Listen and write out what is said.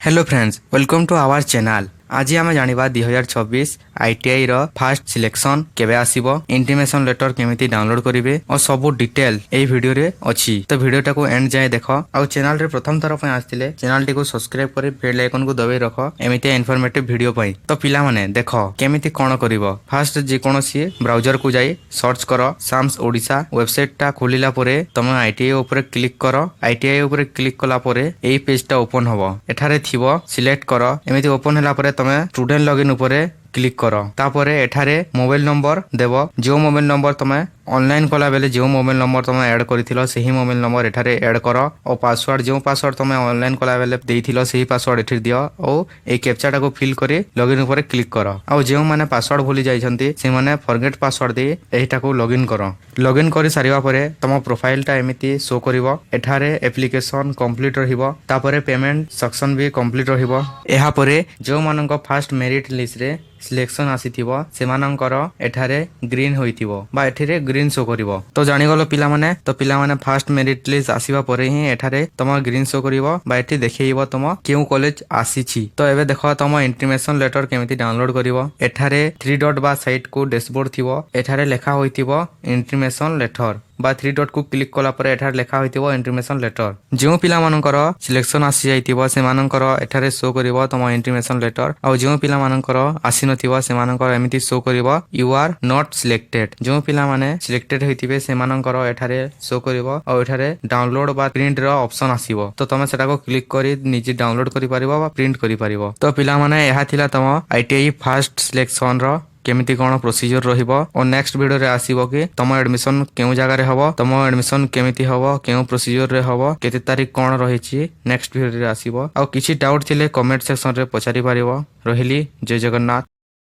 Hello friends, welcome to our channel. आज आम जाना 2026 आईटीआई रो फास्ट सिलेक्शन केबे आसीबो, इंटीमेशन लेटर केमिति डाउनलोड करिवे और सब डिटेल ए वीडियो रे अछि। तो वीडियो टाको एंड जाए देखो और चैनल रे प्रथम तरफ आस्तिले चैनल टी को सब्सक्राइब करी बेल आइकन को दबाई रखो एमिति इन्फॉर्मेटिव वीडियो पई। तो पिला माने देखो केमिति कोन करिवो। फास्ट जे कोनोसी ब्राउजर को जाई सर्च करो साम्स ओडिसा वेबसाइट टा खोलिला परे तमे आईटीआई ऊपर क्लिक करो। आईटीआई ऊपर क्लिक कला परे एई पेज टा ओपन होबो। एठारे थिबो सिलेक्ट करो। एमिति ओपन होला परे तमे स्टूडेंट लॉगिन ऊपर क्लिक करो। तापरे एठारे मोबाइल नंबर देव। जो मोबाइल नंबर तमे ऑनलाइन कला बेले जो मोबाइल नंबर तमे ऐड करिथिलो सेही मोबाइल नंबर एठारे ऐड करो और पासवर्ड जो पासवर्ड तमे ऑनलाइन कला बेले देइथिलो सेही पासवर्ड एठी दियो और ए कैप्चा टाको फिल करी लॉगिन ऊपर क्लिक करो। और जो माने पासवर्ड भूली जाइछंती से माने फॉरगेट पासवर्ड दे एटाको लॉगिन करो। लॉगिन करी सारिबा परे तम प्रोफाइल टा एमिति शो करिवो। एठारे एप्लीकेशन कंप्लीट रहिबो। तापरे पेमेंट सेक्शन भी कंप्लीट रहिबो। एहा परे जो मानक फास्ट मेरिट लिस्ट रे सिलेक्शन आसीथिबो सेमानंकर एठारे ग्रीन होइथिबो बा एठारे ग्रीन शो करिवो। तो जानि गलो पिला माने। तो पिला माने फास्ट मेरिट लिस्ट आसीबा परे ही एठारे तम ग्रीन शो करिवो बा एठी देखैबो तम केउ कॉलेज आसीछि। तो एबे देखो तम इंटीमेशन लेटर केमिति डाउनलोड करिवो। एठारे 3 डॉट बा साइट को डैशबोर्ड थिबो। एठारे लेखा होइथिबो इंटीमेशन लेटर बा 3 डॉट को क्लिक कला परे एठार लेखा होइथिबो इंटीमेशन लेटर। जो पिला मानकर सिलेक्शन आसी जाइथिबो से मानकर एठारे शो करिवो तम इंटीमेशन लेटर। और जो पिला मानकर आसी नथिबो से मानकर एमिति शो करिवो यू आर नॉट सिलेक्टेड। जो पिला माने सिलेक्टेड होइथिबे से मानकर एठारे शो करिवो और एठारे डाउनलोड बा प्रिंट रो ऑप्शन आसीबो। तो तमे सेटा को क्लिक करी निजे डाउनलोड करि परिबो बा प्रिंट करि परिबो। तो पिला माने एहा थिला तम आईटीआई फास्ट सिलेक्शन रो केमिति कोन प्रोसीजर रहिबो। और नेक्स्ट वीडियो रे आसीबो कि तम एडमिशन केउ जगह रे हबो, तम एडमिशन केमिति हबो, केउ प्रोसीजर रे हबो, केते तारिख कोन रहिछि नेक्स्ट वीडियो रे आसीबो। और किछि डाउट थिले कमेंट सेक्शन रे पछारि परिबो। रहिली जय जगन्नाथ।